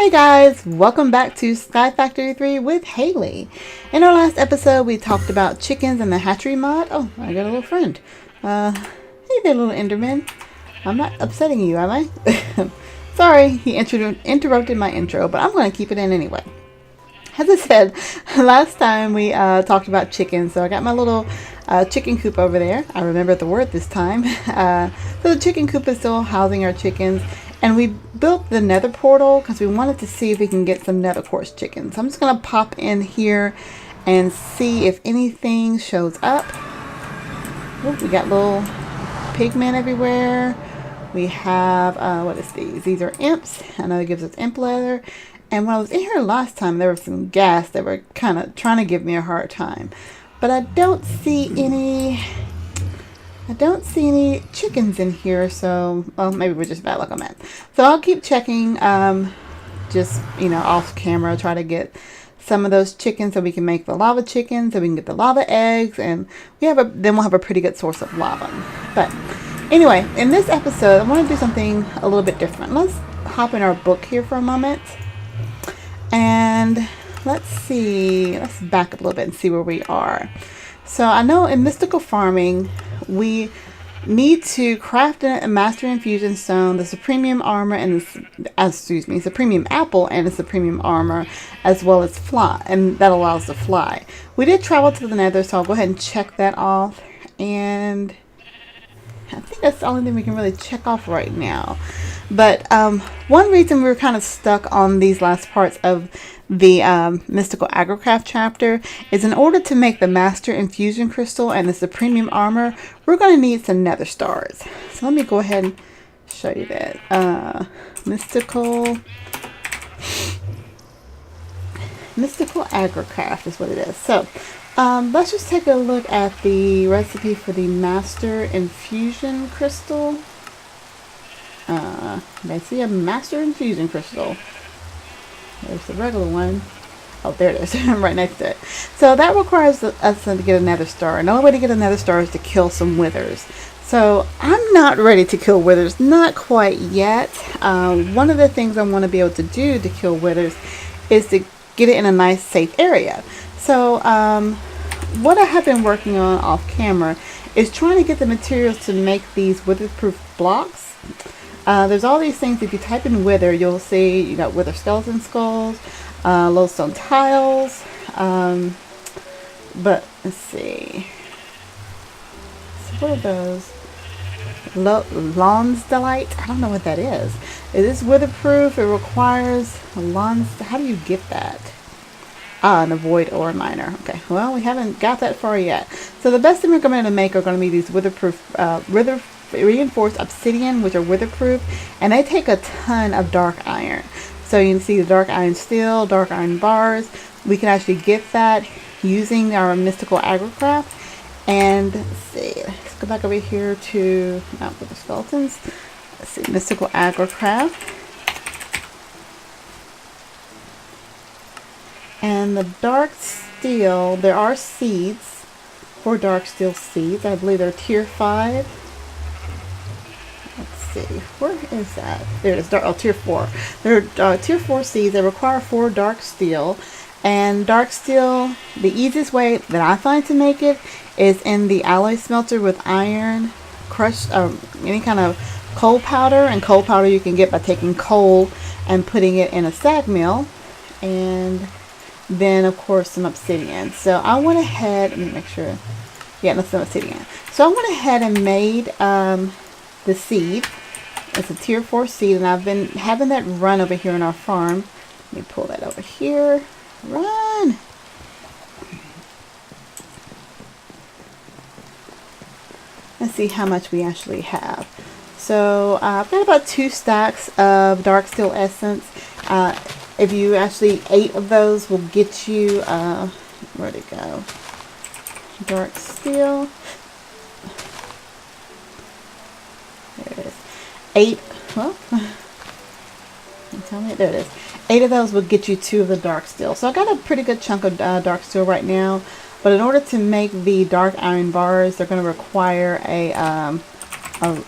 Hey guys, welcome back to SkyFactory 3 with Haley. In our last episode, we talked about chickens and the hatchery mod. Oh, I got a little friend. Hey there, little Enderman. I'm not upsetting you, am I? Sorry, he interrupted my intro, but I'm going to keep it in anyway. As I said, last time we talked about chickens, so I got my little chicken coop over there. I remembered the word this time. So the chicken coop is still housing our chickens. And we built the nether portal because we wanted to see if we can get some nether quartz chickens. So I'm just going to pop in here and see if anything shows up. Oh, we got little pigmen everywhere. We have, what is these? These are imps. I know it gives us imp leather. And when I was in here last time, there was some ghast that were kind of trying to give me a hard time. But I don't see any chickens in here, so well, maybe we're just bad luck on that. So I'll keep checking, just off camera, try to get some of those chickens so we can make the lava chickens, so we can get the lava eggs, and then we'll have a pretty good source of lava. But anyway, in this episode, I want to do something a little bit different. Let's hop in our book here for a moment, and let's see. Let's back up a little bit and see where we are. So I know in mystical farming, we need to craft a master infusion stone, the supremium armor, and supremium apple and the supremium armor, as well as fly, and that allows to fly. We did travel to the nether, so I'll go ahead and check that off. And I think that's the only thing we can really check off right now. But one reason we were kind of stuck on these last parts of the mystical agrocraft chapter is in order to make the master infusion crystal and the supremium armor, we're going to need some nether stars. So let me go ahead and show you that. Mystical agrocraft is what it is. So let's just take a look at the recipe for the master infusion crystal. I see a master infusion crystal. There's the regular one. Oh, there it is. Right next to it. So that requires us to get a nether star. And the only way to get a nether star is to kill some withers. So I'm not ready to kill withers. Not quite yet. One of the things I want to be able to do to kill withers is to get it in a nice safe area. So what I have been working on off camera is trying to get the materials to make these wither-proof blocks. There's all these things. If you type in wither, you'll see you got wither skeleton skulls, lodestone tiles, but let's see. So what are those? Lawns delight? I don't know what that is. It is witherproof. It requires lawns. How do you get that? An avoid ore miner. Okay, well, we haven't got that far yet. So the best thing we're going to make are going to be these witherproof, reinforced obsidian, which are witherproof, and they take a ton of dark iron. So you can see the dark iron steel, dark iron bars. We can actually get that using our mystical agrocraft. And let's see, let's go back over here to not with the skeletons. Let's see, mystical agrocraft. And the dark steel, there are seeds for dark steel seeds. I believe they're tier 5. See, where is that? There it is. Tier 4. There are tier 4 seeds that require 4 dark steel. And dark steel, the easiest way that I find to make it is in the alloy smelter with iron, crushed, any kind of coal powder. And coal powder you can get by taking coal and putting it in a sag mill. And then, of course, some obsidian. So I went ahead, let me make sure. Yeah, that's some obsidian. So I went ahead and made the seed. It's a tier 4 seed, and I've been having that run over here in our farm. Let me pull that over here. Run! Let's see how much we actually have. So I've got about 2 stacks of dark steel essence. If you actually 8 of those will get you where'd it go? Dark steel. There it is. 8. Well, tell me. There it is. 8 of those will get you 2 of the dark steel. So I got a pretty good chunk of dark steel right now. But in order to make the dark iron bars, they're going to require a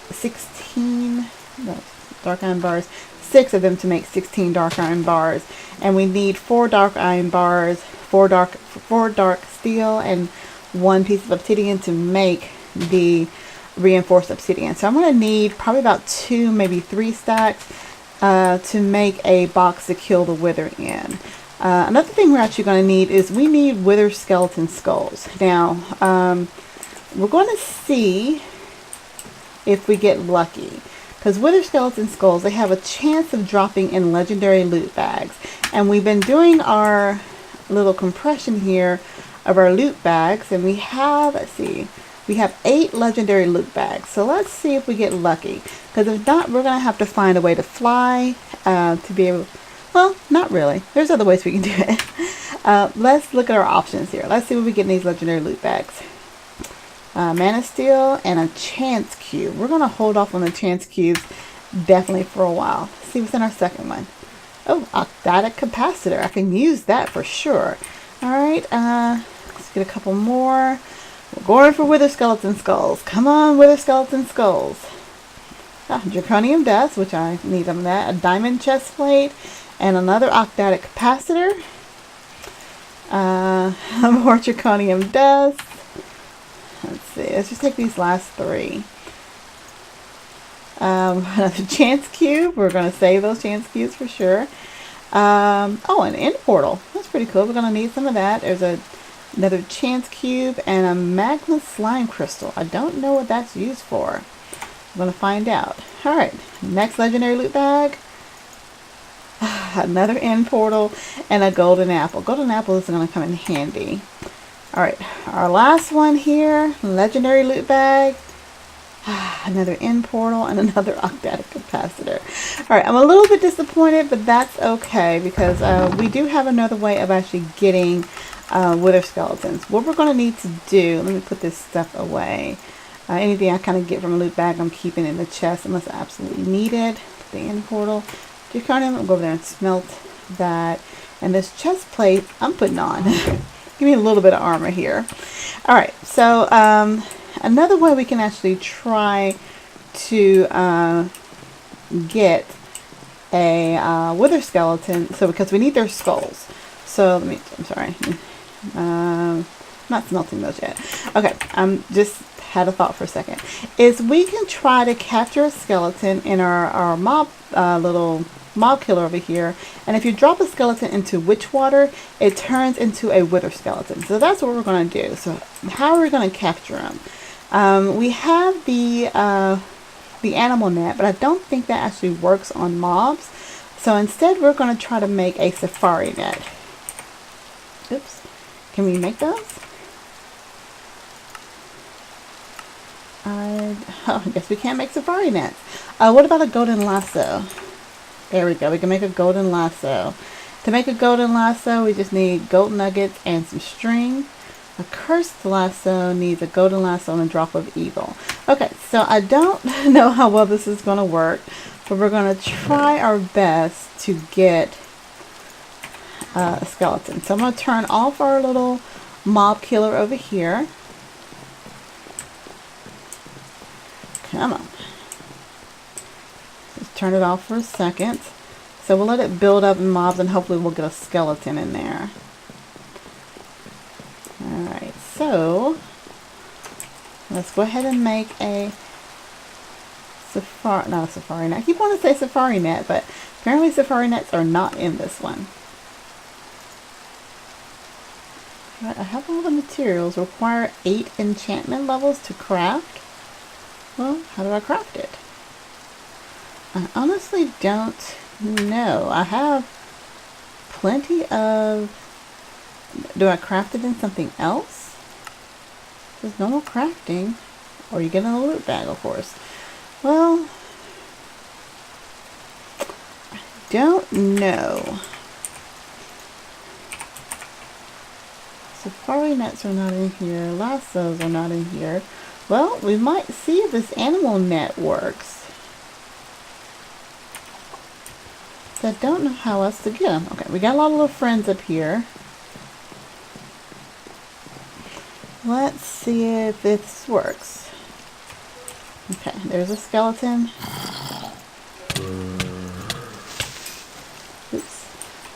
16. No, dark iron bars. 6 of them to make 16 dark iron bars, and we need 4 dark iron bars, 4 dark steel, and 1 piece of obsidian to make the reinforced obsidian. So I'm going to need probably about 2, maybe 3 stacks to make a box to kill the wither in. Another thing we're actually going to need is we need wither skeleton skulls. Now, we're going to see if we get lucky, because wither skeleton skulls, they have a chance of dropping in legendary loot bags, and we've been doing our little compression here of our loot bags, and we have, let's see, we have 8 legendary loot bags. So let's see if we get lucky, because if not, we're going to have to find a way to fly to be able, well, not really, there's other ways we can do it. Let's look at our options here. Let's see what we get in these legendary loot bags. Mana steel and a chance cube. We're going to hold off on the chance cubes definitely for a while. Let's see what's in our second one. Oh, octatic capacitor. I can use that for sure. Alright, let's get a couple more. We're going for wither skeleton skulls. Come on, wither skeleton skulls. Draconium dust, which I need them that. A diamond chest plate. And another octatic capacitor. More draconium dust. Let's see. Let's just take these last 3. Another chance cube. We're going to save those chance cubes for sure. Oh, an end portal. That's pretty cool. We're going to need some of that. There's another chance cube and a magma slime crystal. I don't know what that's used for. I'm going to find out. Alright, next legendary loot bag. Another end portal and a golden apple. Golden apple is going to come in handy. Alright, our last one here. Legendary loot bag. Another end portal and another octatic capacitor. Alright, I'm a little bit disappointed, but that's okay, because we do have another way of actually getting wither skeletons. What we're going to need to do, let me put this stuff away. Anything I kind of get from a loot bag, I'm keeping in the chest unless I absolutely need it. The end portal. Draconium, I'll go over there and smelt that. And this chest plate, I'm putting on. Give me a little bit of armor here. Alright, so another way we can actually try to get a wither skeleton, so because we need their skulls. So let me, I'm sorry, not smelting those yet. Okay, I'm just had a thought for a second. Is we can try to capture a skeleton in our mob little mob killer over here, and if you drop a skeleton into witch water, it turns into a wither skeleton. So that's what we're going to do. So how are we going to capture them? We have the animal net, but I don't think that actually works on mobs. So instead we're going to try to make a safari net. Oops. Can we make those? I guess we can't make safari nets. What about a golden lasso? There we go. We can make a golden lasso. To make a golden lasso, we just need gold nuggets and some string. A cursed lasso needs a golden lasso and a drop of evil. Okay, so I don't know how well this is going to work, but we're going to try our best to get a skeleton. So I'm going to turn off our little mob killer over here. Come on. Just turn it off for a second. So we'll let it build up in mobs, and hopefully we'll get a skeleton in there. Alright, so let's go ahead and make a safari, not a safari net. I keep wanting to say safari net, but apparently safari nets are not in this one. Right, I have all the materials. Require 8 enchantment levels to craft. Well, how do I craft it? I honestly don't know. I have plenty of... Do I craft it in something else? There's normal crafting. Or you get in a loot bag, of course. Well, I don't know. Safari nets are not in here. Lassos are not in here. Well, we might see if this animal net works. I don't know how else to get them. Okay, we got a lot of little friends up here. Let's see if this works. Okay, there's a skeleton.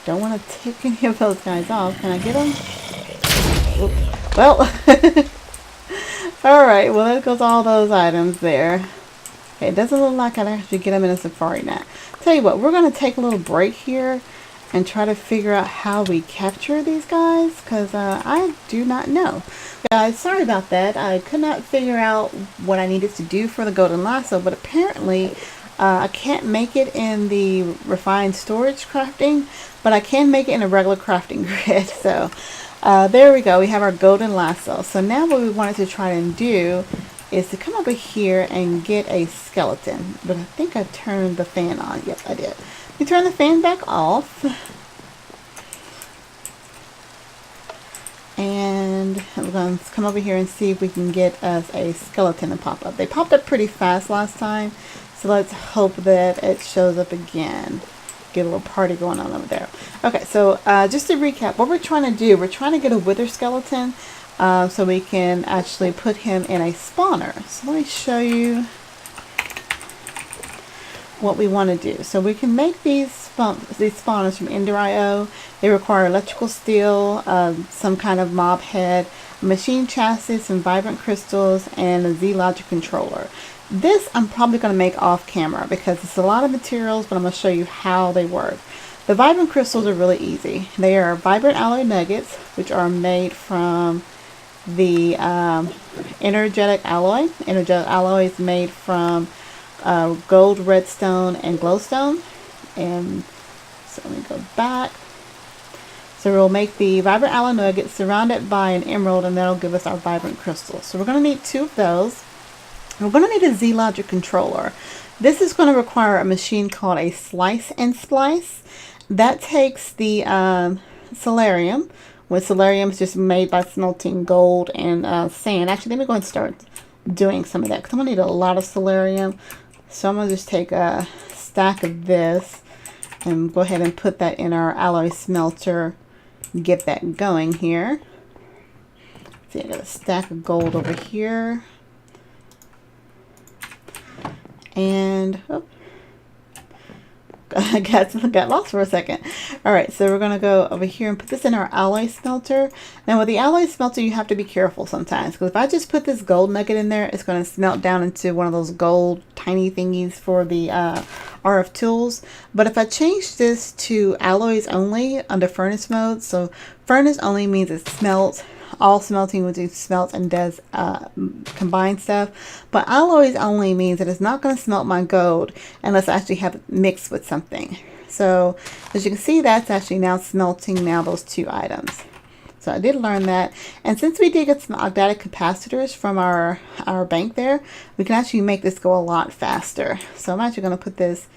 don't want to take any of those guys off. Can I get them? Oops. Well, alright, well there goes all those items there. Okay, it doesn't look like I'd actually get them in a safari net. Tell you what, we're going to take a little break here and try to figure out how we capture these guys, because I do not know. Guys, sorry about that. I could not figure out what I needed to do for the golden lasso, but apparently I can't make it in the refined storage crafting, but I can make it in a regular crafting grid. So there we go. We have our golden lasso. So now what we wanted to try and do is to come over here and get a skeleton. But I think I turned the fan on. Yep, I did. You turn the fan back off. And we're going to come over here and see if we can get us a skeleton to pop up. They popped up pretty fast last time. So let's hope that it shows up again. Get a little party going on over there. Okay, so just to recap, what we're trying to do, we're trying to get a wither skeleton so we can actually put him in a spawner. So let me show you what we want to do. So we can make these spawners from Ender.io. They require electrical steel, some kind of mob head, a machine chassis, some vibrant crystals, and a Z-Logic controller. This I'm probably going to make off camera because it's a lot of materials, but I'm going to show you how they work. The vibrant crystals are really easy. They are vibrant alloy nuggets, which are made from the energetic alloy. Energetic alloy is made from gold, redstone, and glowstone. And so let me go back. So we'll make the vibrant alloy nuggets surrounded by an emerald, and that'll give us our vibrant crystals. So we're going to need 2 of those. We're going to need a Z-Logic controller. This is going to require a machine called a slice and splice. That takes the solarium, which solarium is just made by smelting gold and sand. Actually, let me go and start doing some of that because I'm going to need a lot of solarium. So I'm going to just take a stack of this and go ahead and put that in our alloy smelter. Get that going here. See, I got a stack of gold over here. And oh, I got lost for a second. Alright, so we're going to go over here and put this in our alloy smelter. Now with the alloy smelter, you have to be careful sometimes, because if I just put this gold nugget in there, it's going to smelt down into one of those gold tiny thingies for the RF tools. But if I change this to alloys only under furnace mode, so furnace only means it smelts. All smelting will do smelts and does combined stuff, but alloys only means that it's not going to smelt my gold unless I actually have it mixed with something. So as you can see, that's actually now smelting now those 2 items. So I did learn that, and since we did get some magnetic capacitors from our bank there, we can actually make this go a lot faster. So I'm actually going to put this,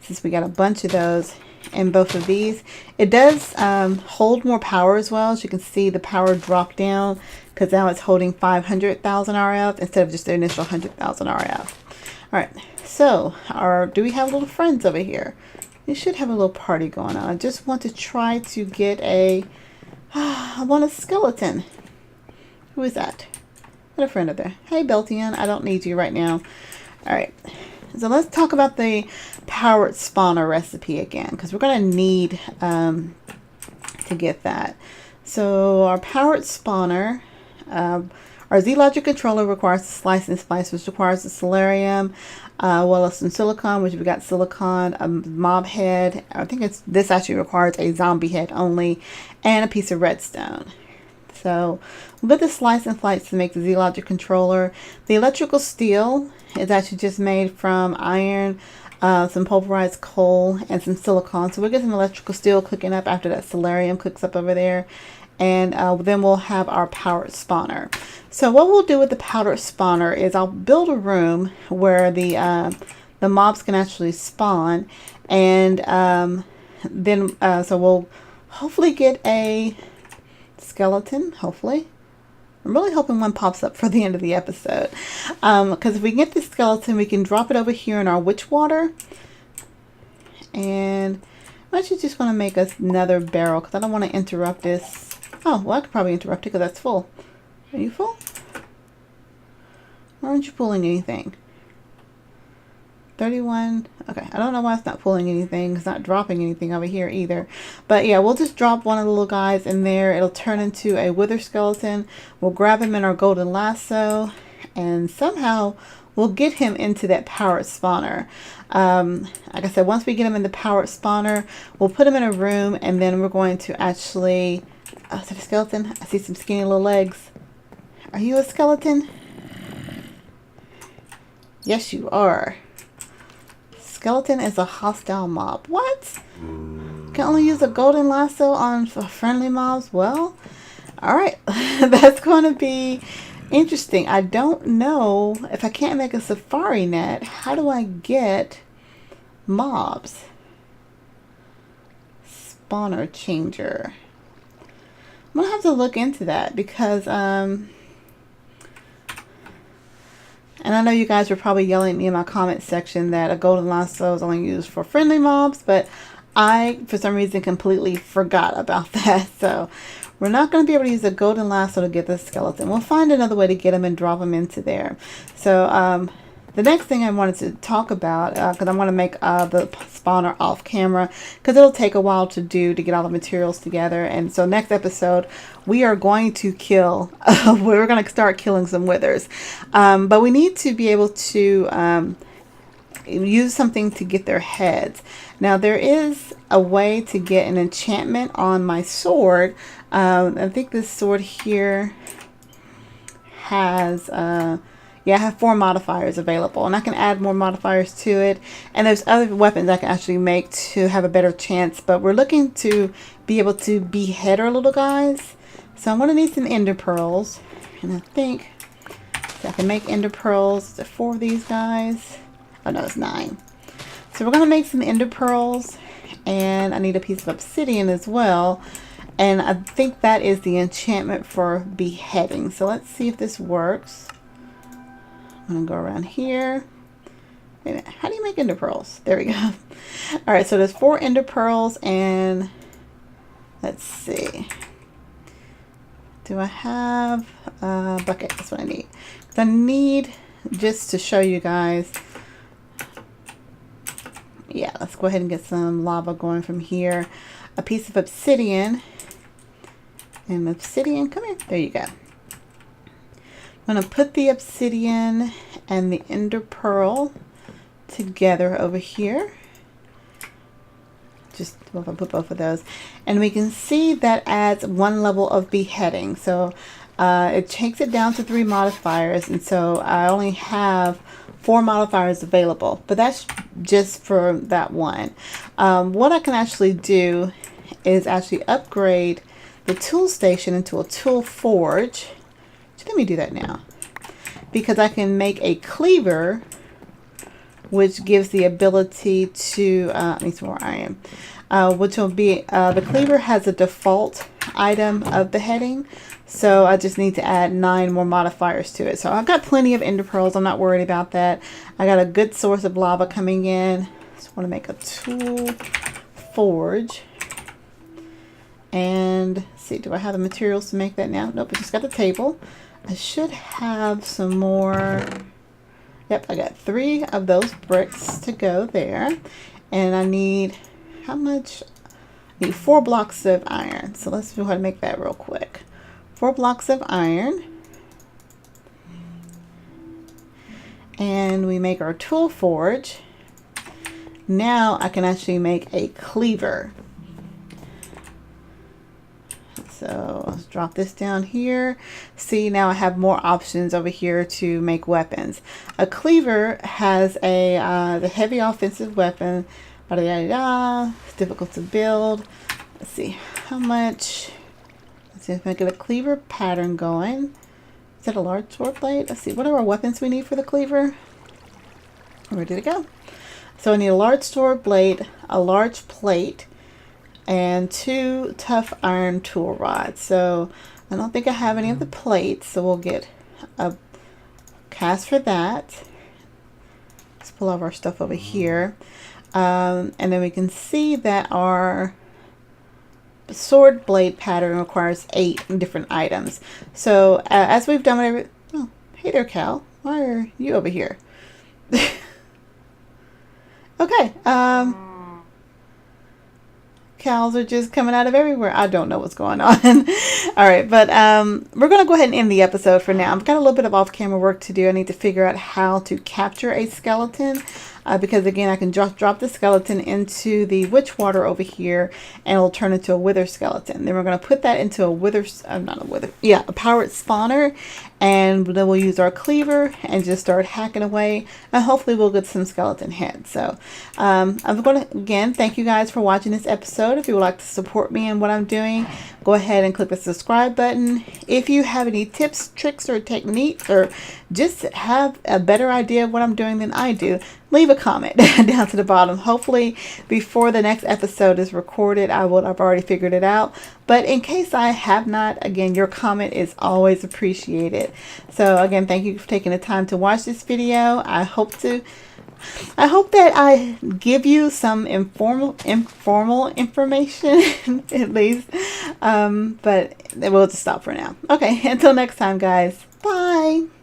since we got a bunch of those, in both of these. It does hold more power as well. As you can see, the power dropped down because now it's holding 500,000 RF instead of just the initial 100,000 RF. Alright, so do we have little friends over here? We should have a little party going on. I just want to try to get I want a skeleton. Who is that? Got a friend over there. Hey Beltian, I don't need you right now. Alright. So let's talk about the powered spawner recipe again, because we're going to need to get that. So our powered spawner, our Z-Logic controller requires a slice and splice, which requires the solarium, well as some silicon, which we got silicon, a mob head. I think this actually requires a zombie head only, and a piece of redstone. So we'll get the slice and splice to make the Z-Logic controller. The electrical steel is actually just made from iron, some pulverized coal, and some silicon. So we'll get some electrical steel cooking up after that solarium cooks up over there. And then we'll have our powered spawner. So what we'll do with the powered spawner is I'll build a room where the mobs can actually spawn. And then so we'll hopefully get a skeleton, hopefully. I'm really hoping one pops up for the end of the episode. Because if we get the skeleton, we can drop it over here in our witch water. And I'm actually just going to make us another barrel because I don't want to interrupt this. Oh, well, I could probably interrupt it because that's full. Are you full? Why aren't you pulling anything? 31. Okay, I don't know why it's not pulling anything. It's not dropping anything over here either. But yeah, we'll just drop one of the little guys in there. It'll turn into a wither skeleton. We'll grab him in our golden lasso, and somehow we'll get him into that powered spawner. Like I said, once we get him in the powered spawner, we'll put him in a room, and then we're going to actually... Oh, is that a skeleton? I see some skinny little legs. Are you a skeleton? Yes, you are. Skeleton is a hostile mob. What? Can only use a golden lasso on friendly mobs? Well, alright. That's going to be interesting. I don't know if I can't make a safari net. How do I get mobs? Spawner changer. I'm going to have to look into that because, and I know you guys were probably yelling at me in my comment section that a golden lasso is only used for friendly mobs, but I, for some reason, completely forgot about that. So we're not going to be able to use a golden lasso to get this skeleton. We'll find another way to get him and drop him into there. So the next thing I wanted to talk about, because I want to make the spawner off camera, because it'll take a while to do to get all the materials together. And so next episode, we are going to kill, we're going to start killing some withers. But we need to be able to use something to get their heads. Now there is a way to get an enchantment on my sword. I think this sword here has... yeah, I have 4 modifiers available, and I can add more modifiers to it. And there's other weapons I can actually make to have a better chance. But we're looking to be able to behead our little guys. So I'm going to need some ender pearls. And I think I can make ender pearls. Is 4 of these guys? Oh no, it's 9. So we're going to make some ender pearls. And I need a piece of obsidian as well. And I think that is the enchantment for beheading. So let's see if this works. I'm going to go around here. Wait a minute. How do you make ender pearls? There we go. All right, so there's 4 ender pearls, and let's see. Do I have a bucket? That's what I need. So I need, just to show you guys. Yeah, let's go ahead and get some lava going from here. A piece of obsidian. And obsidian, come here. There you go. I'm going to put the obsidian and the ender pearl together over here. Just I'll put both of those. And we can see that adds 1 level of beheading. So it takes it down to 3 modifiers. And so I only have 4 modifiers available. But that's just for that one. What I can actually do is actually upgrade the tool station into a tool forge. Let me do that now, because I can make a cleaver, which gives the ability to, I need some more iron, which will be, the cleaver has a default item of beheading, so I just need to add 9 more modifiers to it. So I've got plenty of ender pearls. I'm not worried about that. I got a good source of lava coming in. Just want to make a tool forge. And let's see, do I have the materials to make that now? Nope, I just got the table. I should have some more. Yep, I got 3 of those bricks to go there. And I need, how much? I need 4 blocks of iron. So let's go ahead and make that real quick. 4 blocks of iron. And we make our tool forge. Now I can actually make a cleaver. So let's drop this down here. See, now I have more options over here to make weapons. A cleaver has a the heavy offensive weapon. It's difficult to build. Let's see how much. Let's see if I get a cleaver pattern going. Is that a large sword blade? Let's see. What are our weapons we need for the cleaver? Where did it go? So I need a large sword blade, a large plate, and 2 tough iron tool rods. So I don't think I have any of the plates, so we'll get a cast for that. Let's pull all of our stuff over here. And then we can see that our sword blade pattern requires 8 different items. So as we've done with every... Oh, hey there, Cal. Why are you over here? Okay. Cows are just coming out of everywhere. I don't know what's going on. All right, but we're going to go ahead and end the episode for now. I've got a little bit of off-camera work to do. I need to figure out how to capture a skeleton because, again, I can drop the skeleton into the witch water over here and it'll turn into a wither skeleton. Then we're going to put that into a wither, not a wither, yeah, a powered spawner. And then we'll use our cleaver and just start hacking away. And hopefully we'll get some skeleton heads. So I'm going to, again, thank you guys for watching this episode. If you would like to support me in what I'm doing, go ahead and click the subscribe button. If you have any tips, tricks, or techniques, or just have a better idea of what I'm doing than I do, leave a comment down to the bottom. Hopefully before the next episode is recorded, I've already figured it out. But in case I have not, again, your comment is always appreciated. So again, thank you for taking the time to watch this video. I hope that I give you some informal information at least. But we'll just stop for now. Okay, until next time, guys. Bye.